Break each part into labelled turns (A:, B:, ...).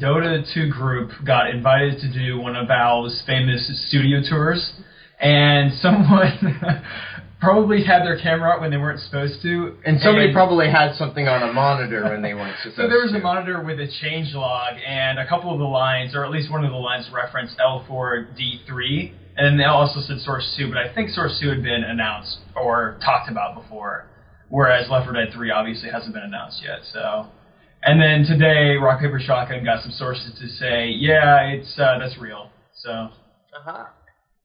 A: Dota 2 group got invited to do one of Valve's famous studio tours, and someone probably had their camera out when they weren't supposed to.
B: And somebody probably had something on a monitor when they weren't supposed to.
A: So there was a monitor with a changelog, and a couple of the lines, or at least one of the lines, referenced L4D3, and they also said Source 2, but I think Source 2 had been announced or talked about before, whereas Left 4 Dead 3 obviously hasn't been announced yet. So, and then today, Rock Paper Shotgun got some sources to say, yeah, that's real. So.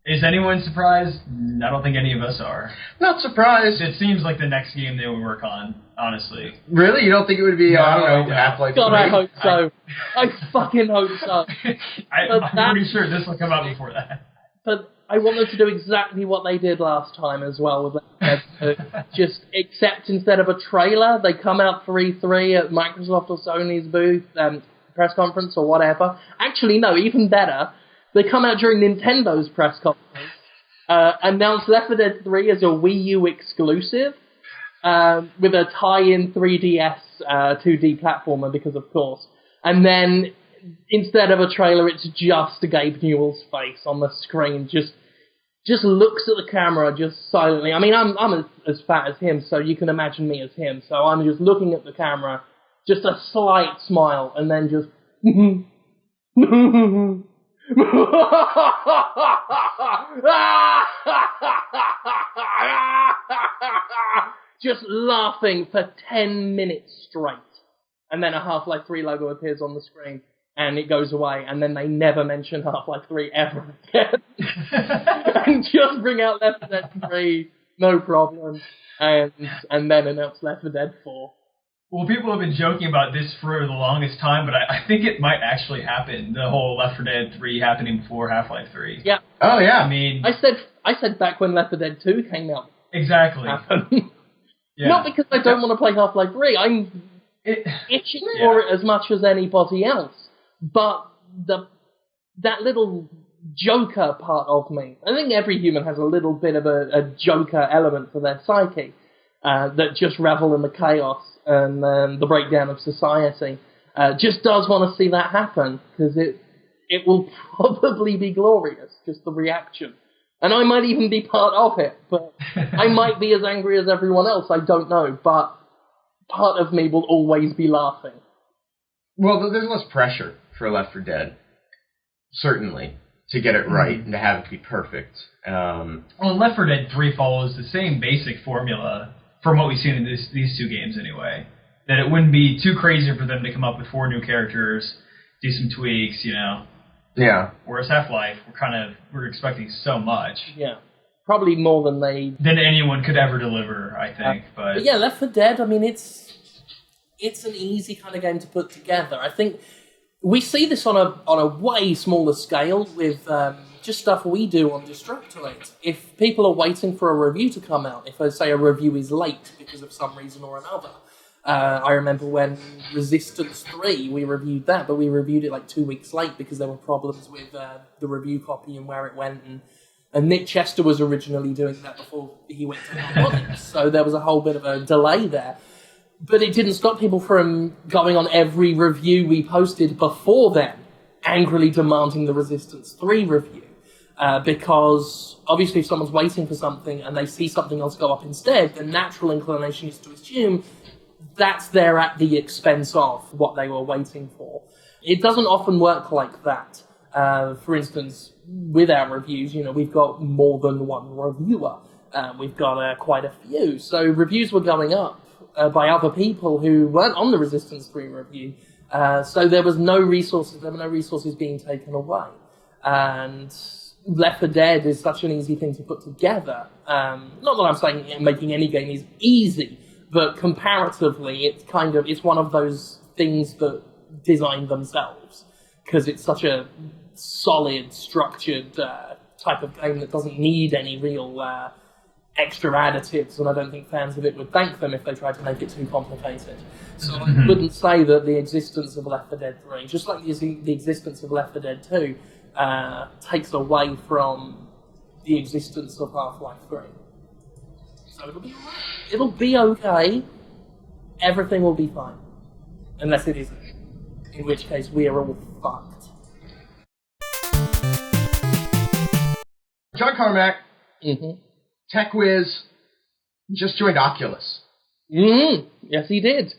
A: Is anyone surprised? I don't think any of us are.
B: Not surprised.
A: It seems like the next game they would work on, honestly.
B: Really? You don't think it would be, Half-Life 3?
C: God, I hope so. I fucking hope so.
A: I'm pretty sure this will come out before that.
C: But I want them to do exactly what they did last time as well. With just, except instead of a trailer, they come out for E3 at Microsoft or Sony's booth, press conference or whatever. Actually, no, even better. They come out during Nintendo's press conference, announce Left 4 Dead 3 as a Wii U exclusive, with a tie-in 3DS 2D platformer, because of course. And then, instead of a trailer, it's just Gabe Newell's face on the screen, just looks at the camera, just silently. I mean, I'm as fat as him, so you can imagine me as him. So I'm just looking at the camera, just a slight smile, and then just... just laughing for 10 minutes straight. And then a Half-Life 3 logo appears on the screen, and it goes away, and then they never mention Half-Life 3 ever again. And just bring out Left 4 Dead 3, no problem, and then announce Left 4 Dead 4.
A: Well, people have been joking about this for the longest time, but I think it might actually happen. The whole Left 4 Dead 3 happening before Half-Life 3.
C: Yeah.
B: Oh, yeah.
A: I mean...
C: I said back when Left 4 Dead 2 came out.
A: Exactly.
C: Yeah. Not because I don't want to play Half-Life 3. I'm itching for it as much as anybody else. But that little Joker part of me, I think every human has a little bit of a Joker element for their psyche, that just revel in the chaos and the breakdown of society. Just does want to see that happen, because it will probably be glorious, just the reaction. And I might even be part of it, but I might be as angry as everyone else, I don't know, but part of me will always be laughing.
B: Well, there's less pressure for Left 4 Dead, certainly, to get it right and to have it be perfect.
A: Well, Left 4 Dead 3 follows the same basic formula from what we've seen in these two games anyway. That it wouldn't be too crazy for them to come up with 4 new characters, do some tweaks, you know.
B: Yeah.
A: Whereas Half-Life, we're expecting so much.
C: Yeah. Probably more than
A: anyone could ever deliver, I think. But
C: yeah, Left 4 Dead, I mean, it's an easy kind of game to put together. I think we see this on a way smaller scale with just stuff we do on Destructoid. If people are waiting for a review to come out, if I say a review is late because of some reason or another, I remember when Resistance 3, we reviewed that, but we reviewed it like 2 weeks late because there were problems with the review copy and where it went, and Nick Chester was originally doing that before he went to Harmonix, so there was a whole bit of a delay there. But it didn't stop people from going on every review we posted before then, angrily demanding the Resistance 3 review. Because obviously if someone's waiting for something and they see something else go up instead, the natural inclination is to assume that's there at the expense of what they were waiting for. It doesn't often work like that. For instance, with our reviews, we've got more than one reviewer. We've got quite a few. So reviews were going up by other people who weren't on the Resistance 3 review. So there were no resources being taken away. And Left 4 Dead is such an easy thing to put together. Not that I'm saying making any game is easy, but comparatively, it's one of those things that design themselves, because it's such a solid, structured type of game that doesn't need any real extra additives, and I don't think fans of it would thank them if they tried to make it too complicated. So I wouldn't say that the existence of Left 4 Dead 3, just like the existence of Left 4 Dead 2, takes away from the existence of Half-Life 3. So it'll be alright. It'll be okay. Everything will be fine. Unless it isn't. in which case we are all fucked.
B: John Carmack,
C: Mm-hmm.
B: tech whiz, just joined Oculus.
C: Mm-hmm. Yes, he did.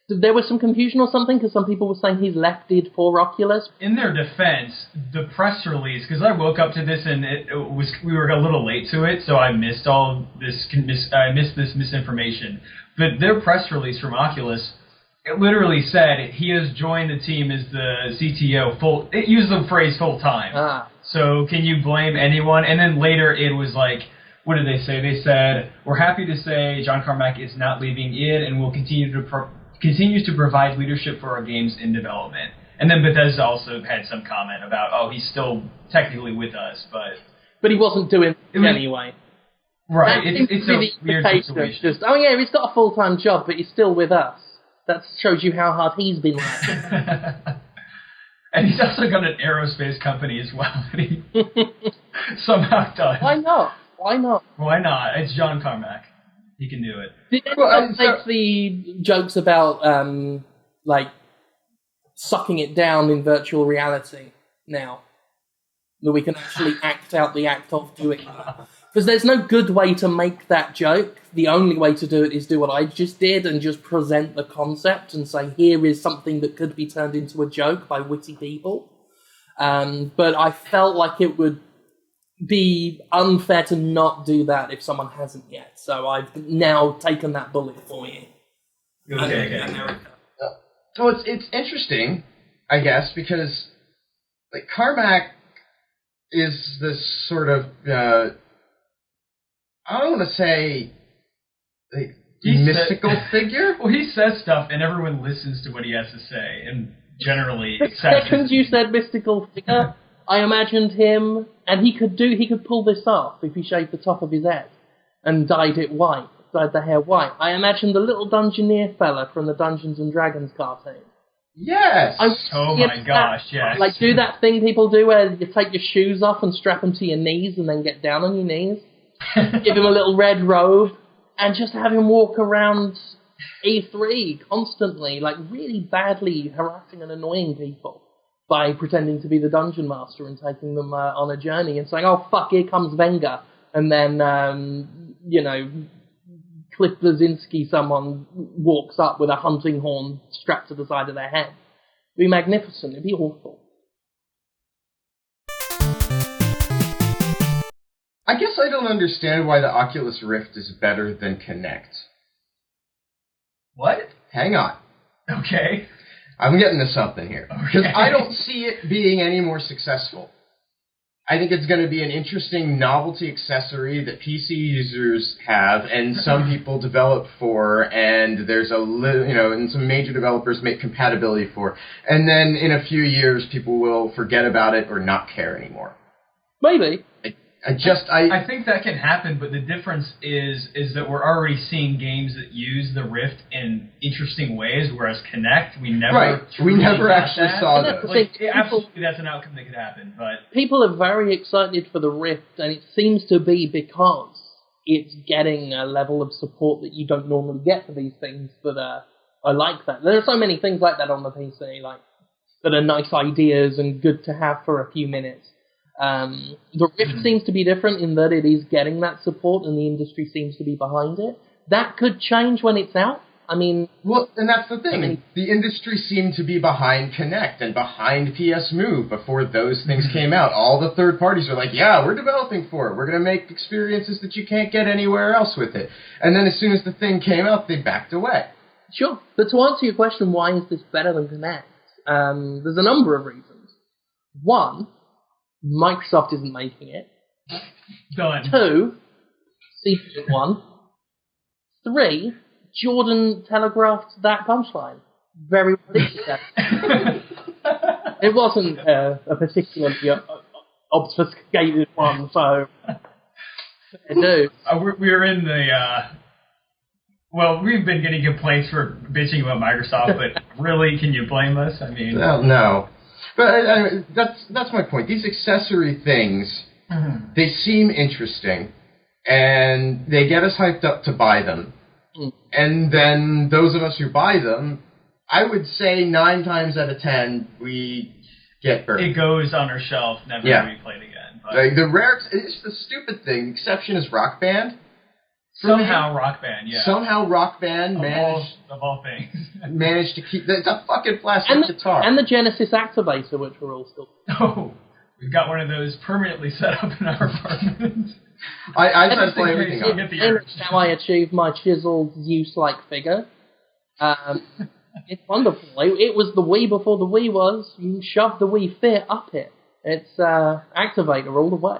C: There was some confusion or something, because some people were saying he's left it for Oculus.
A: In their defense, the press release, because I woke up to this and we were a little late to it, so I missed all this. I missed this misinformation. But their press release from Oculus, it literally said he has joined the team as the CTO. It used the phrase full time.
C: Ah.
A: So can you blame anyone? And then later it was like, what did they say? They said, we're happy to say John Carmack is not leaving id and will continues to provide leadership for our games in development. And then Bethesda also had some comment about, oh, he's still technically with us, but
C: he wasn't doing it anyway.
A: Right, it's a weird situation.
C: Just, oh yeah, he's got a full-time job, but he's still with us. That shows you how hard he's been working.
A: And he's also got an aerospace company as well that he somehow does.
C: Why not? Why not?
A: Why not? It's John Carmack. He can do it.
C: Did anyone take the jokes about, like, sucking it down in virtual reality now? That we can actually act out the act of doing that? Because there's no good way to make that joke. The only way to do it is do what I just did and just present the concept and say, here is something that could be turned into a joke by witty people. But I felt like it would be unfair to not do that if someone hasn't yet. So I've now taken that bullet for you.
A: Okay.
B: So it's interesting, I guess, because like Carmack is this sort of I don't want to say like mystical figure.
A: Well, he says stuff and everyone listens to what he has to say and generally accepts.
C: Second you said mystical figure, I imagined him, and he could pull this off if he shaved the top of his head and dyed it white, dyed the hair white. I imagined the little Dungeoneer fella from the Dungeons and Dragons cartoon.
B: Yes.
A: Oh my gosh, yes.
C: Like do that thing people do where you take your shoes off and strap them to your knees and then get down on your knees. Give him a little red robe and just have him walk around E3 constantly, like really badly harassing and annoying people by pretending to be the dungeon master and taking them on a journey and saying, oh fuck, here comes Venga. And then, Cliff Blazinski, someone walks up with a hunting horn strapped to the side of their head. It'd be magnificent. It'd be awful.
B: I guess I don't understand why the Oculus Rift is better than Kinect.
A: What?
B: Hang on.
A: Okay.
B: I'm getting to something here. Because
A: Okay.
B: I don't see it being any more successful. I think it's going to be an interesting novelty accessory that PC users have and some people develop for, and there's and some major developers make compatibility for. And then in a few years, people will forget about it or not care anymore.
C: Maybe.
B: I
A: think that can happen, but the difference is that we're already seeing games that use the Rift in interesting ways, whereas Kinect, we never
B: actually saw those.
A: Absolutely, that's an outcome that could happen, but
C: people are very excited for the Rift, and it seems to be because it's getting a level of support that you don't normally get for these things. But I like that. There are so many things like that on the PC, like that are nice ideas and good to have for a few minutes. The Rift seems to be different in that it is getting that support and the industry seems to be behind it. That could change when it's out. I mean...
B: Well, and that's the thing. The industry seemed to be behind Kinect and behind PS Move before those things came out. All the third parties were like, yeah, we're developing for it. We're going to make experiences that you can't get anywhere else with it. And then as soon as the thing came out, they backed away.
C: Sure. But to answer your question, why is this better than Kinect? There's a number of reasons. One... Microsoft isn't making it.
A: Done.
C: 2, Secret 1. 3, Jordan telegraphed that punchline. Very ridiculous. It wasn't a particularly obfuscated one, so... No.
A: We're in the... Well, we've been getting complaints for bitching about Microsoft, but really, can you blame us? I mean...
B: No. But that's my point. These accessory things, they seem interesting, and they get us hyped up to buy them. And then those of us who buy them I would say 9 times out of 10 we get burned.
A: It goes on our shelf, never to be played again. But
B: Like the rare, it's the stupid thing. Exception is Rock Band.
A: somehow Rock Band,
B: Somehow Rock Band
A: of all things.
B: managed to keep. It's a fucking plastic guitar.
C: And the Genesis Activator, which we're all still.
A: Oh, we've got one of those permanently set up in our apartment.
B: I tried to play everything on.
C: That's how I achieved my chiseled Zeus-like figure. It's wonderful. It was the Wii before the Wii was. You shove the Wii Fit up it. It's Activator all the way.